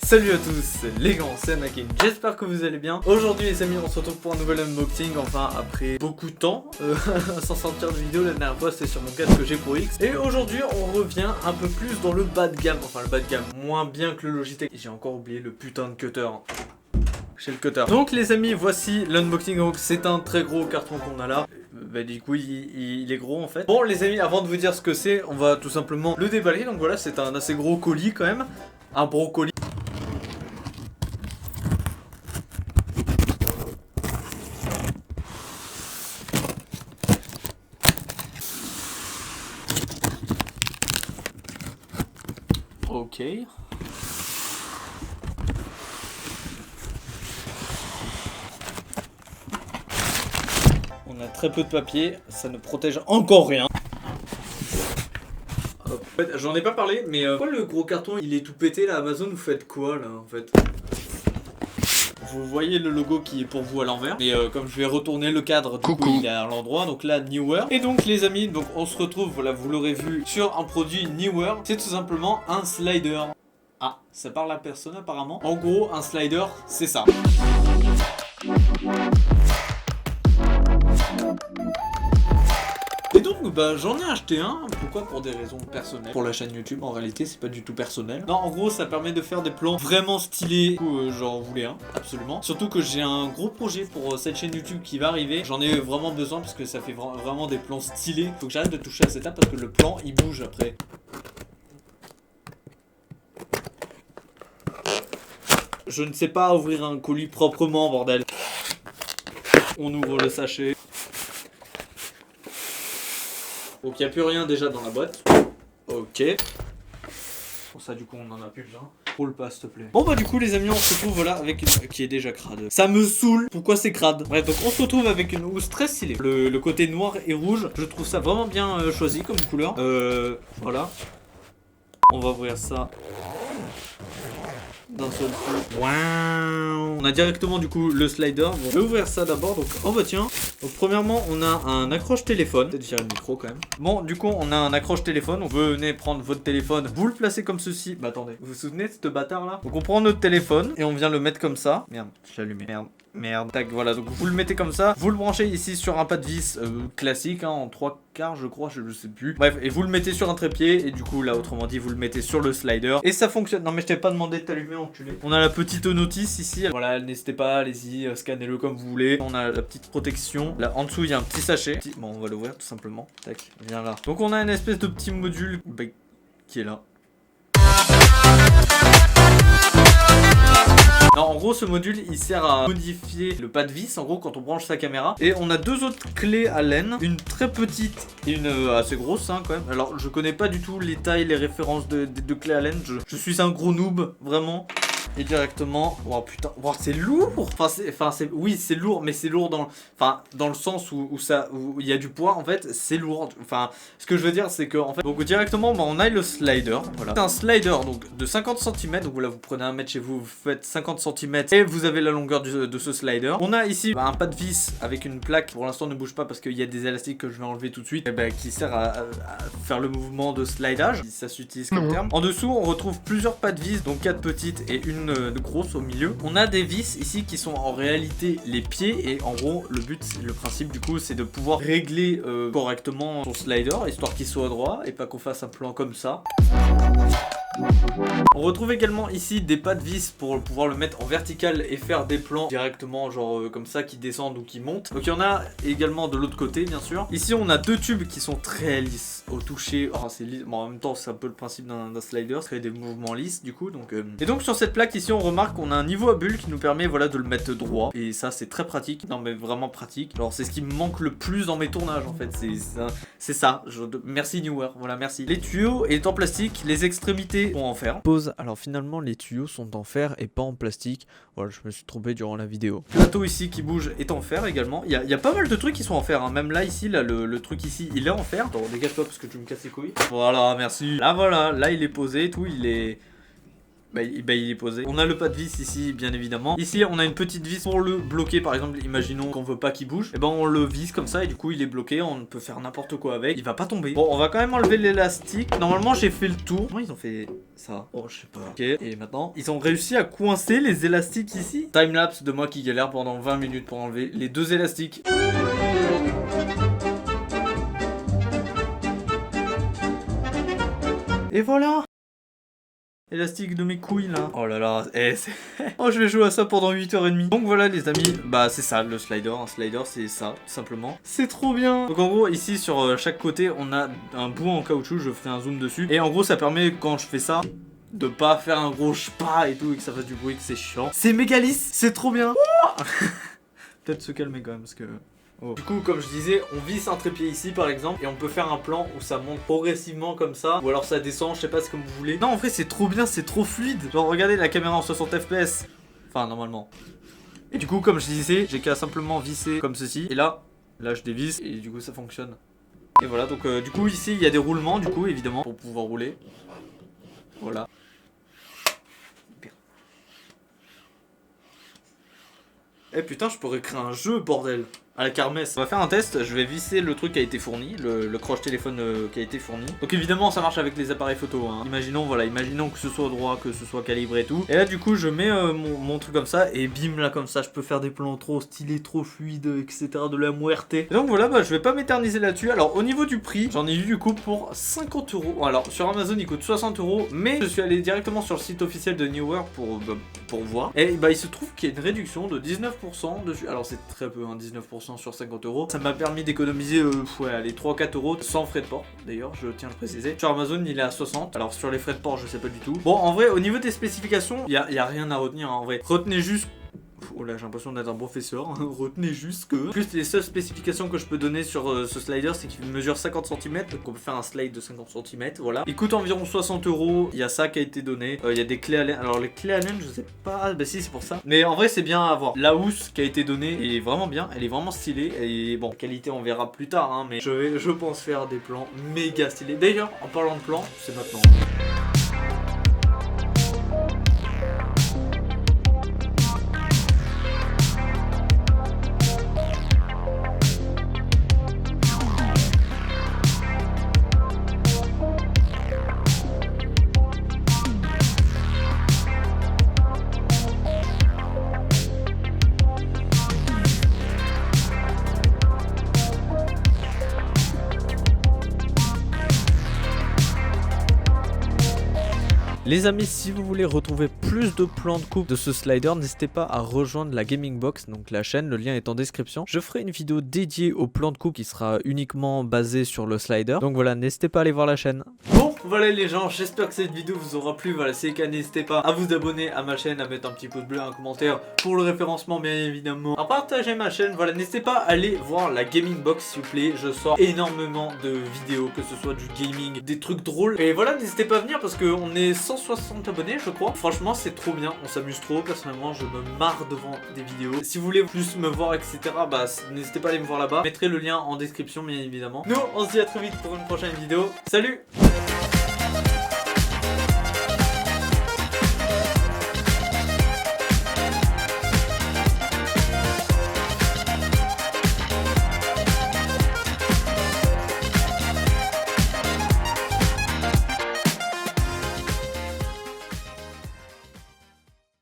Salut à tous les gars, c'est Anakin, j'espère que vous allez bien. Aujourd'hui les amis, on se retrouve pour un nouvel unboxing, enfin après beaucoup de temps sans sortir de vidéo. La dernière fois c'était sur mon casque que j'ai Pro X. Et aujourd'hui on revient un peu plus dans le bas de gamme, enfin le bas de gamme moins bien que le Logitech. Et j'ai encore oublié le putain de cutter. Chez le cutter. Donc les amis, voici l'unboxing. Donc c'est un très gros carton qu'on a là. Bah du coup il est gros en fait. Bon les amis, avant de vous dire ce que c'est, on va tout simplement le déballer. Donc voilà, c'est un assez gros colis quand même. Un brocoli. Ok. On a très peu de papier, ça ne protège encore rien. En fait, j'en ai pas parlé, mais pourquoi le gros carton il est tout pété là? Amazon, vous faites quoi là en fait? Vous voyez le logo qui est pour vous à l'envers. Mais comme je vais retourner le cadre, du coup il est à l'endroit. Donc là, Neewer. Et donc les amis, donc on se retrouve, voilà, vous l'aurez vu, sur un produit Neewer. C'est tout simplement un slider. Ah, ça parle à personne apparemment. En gros, un slider, c'est ça. Et donc bah j'en ai acheté un. Pourquoi? Pour des raisons personnelles. Pour la chaîne YouTube, en réalité c'est pas du tout personnel. Non, en gros ça permet de faire des plans vraiment stylés. Du coup j'en voulais un, absolument. Surtout que j'ai un gros projet pour cette chaîne YouTube qui va arriver. J'en ai vraiment besoin parce que ça fait vraiment des plans stylés. Faut que j'arrête de toucher à cette table parce que le plan il bouge après. Je ne sais pas ouvrir un colis proprement, bordel. On ouvre le sachet. Donc il n'y a plus rien déjà dans la boîte. Ok. Pour ça du coup on en a plus besoin. Roule pas s'il te plaît. Bon bah du coup les amis, on se retrouve voilà avec une qui est déjà crade. Ça me saoule. Pourquoi c'est crade? Bref, donc on se retrouve avec une housse très stylée. Le côté noir et rouge, je trouve ça vraiment bien choisi comme couleur. Voilà. On va ouvrir ça d'un seul coup. Waouh. On a directement du coup le slider. Bon, je vais ouvrir ça d'abord. Donc oh bah tiens. Donc premièrement on a un accroche téléphone. Peut-être tirer le micro quand même. Bon du coup on a un accroche téléphone. On venez prendre votre téléphone. Vous le placez comme ceci. Bah attendez. Vous vous souvenez de ce bâtard là? Donc on prend notre téléphone et on vient le mettre comme ça. Merde, je l'ai allumé. Merde. Tac, voilà, donc vous le mettez comme ça. Vous le branchez ici sur un pas de vis classique, hein, en 3/4 je crois, je sais plus. Bref, et vous le mettez sur un trépied. Et du coup là autrement dit vous le mettez sur le slider. Et ça fonctionne. Non mais je t'ai pas demandé de t'allumer, enculé. On a la petite notice ici. Voilà, n'hésitez pas, allez-y, scannez-le comme vous voulez. On a la petite protection. Là en dessous il y a un petit sachet. Bon, on va l'ouvrir tout simplement. Tac, viens là. Donc on a une espèce de petit module qui est là. Non, en gros ce module il sert à modifier le pas de vis en gros quand on branche sa caméra. Et on a deux autres clés à laine, une très petite et une assez grosse hein, quand même. Alors je connais pas du tout les tailles, les références des deux clés à laine, je suis un gros noob vraiment. Et directement, oh putain, wow, c'est lourd. Oui c'est lourd, mais c'est lourd dans le sens où il y a du poids en fait, c'est lourd. Enfin, ce que je veux dire c'est que en fait, donc directement bah, on a le slider, voilà. C'est un slider donc de 50 cm, donc voilà, vous prenez un mètre chez vous, vous faites 50 cm et vous avez la longueur de ce slider. On a ici bah, un pas de vis avec une plaque, pour l'instant ne bouge pas parce qu'il y a des élastiques que je vais enlever tout de suite, et bah, qui sert à faire le mouvement de slidage, si ça s'utilise comme terme. En dessous on retrouve plusieurs pas de vis, donc 4 petites et une grosse au milieu. On a des vis ici qui sont en réalité les pieds et en gros le principe du coup c'est de pouvoir régler correctement son slider histoire qu'il soit droit et pas qu'on fasse un plan comme ça. On retrouve également ici des pas de vis pour pouvoir le mettre en vertical et faire des plans directement genre comme ça qui descendent ou qui montent. Donc il y en a également de l'autre côté bien sûr. Ici on a deux tubes qui sont très lisses au toucher. Oh, c'est lisse. Bon, en même temps c'est un peu le principe d'un slider, créer des mouvements lisses du coup. Donc, Et donc sur cette plaque ici on remarque qu'on a un niveau à bulle qui nous permet voilà de le mettre droit. Et ça c'est très pratique. Non mais vraiment pratique. Alors c'est ce qui me manque le plus dans mes tournages en fait. C'est ça. Merci Neewer. Voilà, merci. Les tuyaux est en plastique, les extrémités sont en fer. Pause. Alors finalement les tuyaux sont en fer et pas en plastique. Voilà, je me suis trompé durant la vidéo. Le plateau ici qui bouge est en fer également. Il y a pas mal de trucs qui sont en fer hein. Même là ici, là le truc ici il est en fer. Attends, dégage-toi parce que tu me casses les couilles. Voilà, merci. Là voilà, là il est posé et tout, il est... il est posé. On a le pas de vis ici, bien évidemment. Ici, on a une petite vis pour le bloquer. Par exemple, imaginons qu'on veut pas qu'il bouge. Et ben, on le vise comme ça et du coup, il est bloqué. On peut faire n'importe quoi avec. Il va pas tomber. Bon, on va quand même enlever l'élastique. Normalement, j'ai fait le tour. Comment ils ont fait ça? Oh, je sais pas. Ok. Et maintenant, ils ont réussi à coincer les élastiques ici. Timelapse de moi qui galère pendant 20 minutes pour enlever les deux élastiques. Et voilà. Élastique de mes couilles là. Oh là là, oh, je vais jouer à ça pendant 8h30. Donc voilà les amis, bah c'est ça le slider. Un slider c'est ça, tout simplement. C'est trop bien. Donc en gros ici sur chaque côté on a un bout en caoutchouc, je ferai un zoom dessus. Et en gros ça permet quand je fais ça de pas faire un gros spa et tout et que ça fasse du bruit, que c'est chiant. C'est méga lisse, c'est trop bien. Peut-être se calmer quand même parce que... Oh. Du coup, comme je disais, on visse un trépied ici par exemple et on peut faire un plan où ça monte progressivement comme ça ou alors ça descend, je sais pas, c'est comme vous voulez. Non, en vrai, c'est trop bien, c'est trop fluide. Genre, regardez la caméra en 60 fps. Enfin, normalement. Et du coup, comme je disais, j'ai qu'à simplement visser comme ceci. Et là je dévisse et du coup, ça fonctionne. Et voilà, donc du coup, ici, il y a des roulements, du coup, évidemment, pour pouvoir rouler. Voilà. Eh putain, je pourrais créer un jeu, bordel. À la kermesse. On va faire un test, je vais visser le truc qui a été fourni, le croche téléphone qui a été fourni. Donc évidemment ça marche avec les appareils photo hein. Imaginons que ce soit droit, que ce soit calibré et tout. Et là du coup je mets mon truc comme ça et bim là comme ça je peux faire des plans trop stylés, trop fluides, etc. de la muerte. Et donc voilà, bah je vais pas m'éterniser là-dessus. Alors au niveau du prix, j'en ai vu du coup pour 50 €. Alors sur Amazon il coûte 60 €, mais je suis allé directement sur le site officiel de Neewer pour voir. Et bah il se trouve qu'il y a une réduction de 19% dessus. Alors c'est très peu hein, 19% sur 50 €. Ça m'a permis d'économiser les 3-4 € sans frais de port. D'ailleurs, je tiens à le préciser. Sur Amazon, il est à 60. Alors sur les frais de port, je sais pas du tout. Bon, en vrai, au niveau des spécifications, il y a rien à retenir hein, en vrai. Retenez juste... Oh là, j'ai l'impression d'être un professeur. Retenez juste que... Plus les seules spécifications que je peux donner sur ce slider, c'est qu'il mesure 50 cm. Donc on peut faire un slide de 50 cm. Voilà. Il coûte environ 60 €. Il y a ça qui a été donné. Il y a des clés Allen. Alors les clés Allen, je sais pas. Bah si, c'est pour ça. Mais en vrai, c'est bien à avoir. La housse qui a été donnée est vraiment bien. Elle est vraiment stylée. Et bon, qualité, on verra plus tard. Hein, mais je pense faire des plans méga stylés. D'ailleurs, en parlant de plans, c'est maintenant. Les amis, si vous voulez retrouver plus de plans de coupe de ce slider, n'hésitez pas à rejoindre la Gaming Box, donc la chaîne, le lien est en description. Je ferai une vidéo dédiée au plan de coupe qui sera uniquement basée sur le slider. Donc voilà, n'hésitez pas à aller voir la chaîne. Bon, voilà les gens, j'espère que cette vidéo vous aura plu. Voilà, c'est le cas, n'hésitez pas à vous abonner à ma chaîne, à mettre un petit pouce bleu, un commentaire pour le référencement bien évidemment. À partager ma chaîne, voilà, n'hésitez pas à aller voir la Gaming Box s'il vous plaît. Je sors énormément de vidéos, que ce soit du gaming, des trucs drôles. Et voilà, n'hésitez pas à venir parce qu'on est 160 abonnés je crois. Franchement c'est trop bien, on s'amuse trop. Personnellement je me marre devant des vidéos. Si vous voulez plus me voir etc, bah n'hésitez pas à aller me voir là-bas. Je mettrai le lien en description bien évidemment. Nous on se dit à très vite pour une prochaine vidéo. Salut!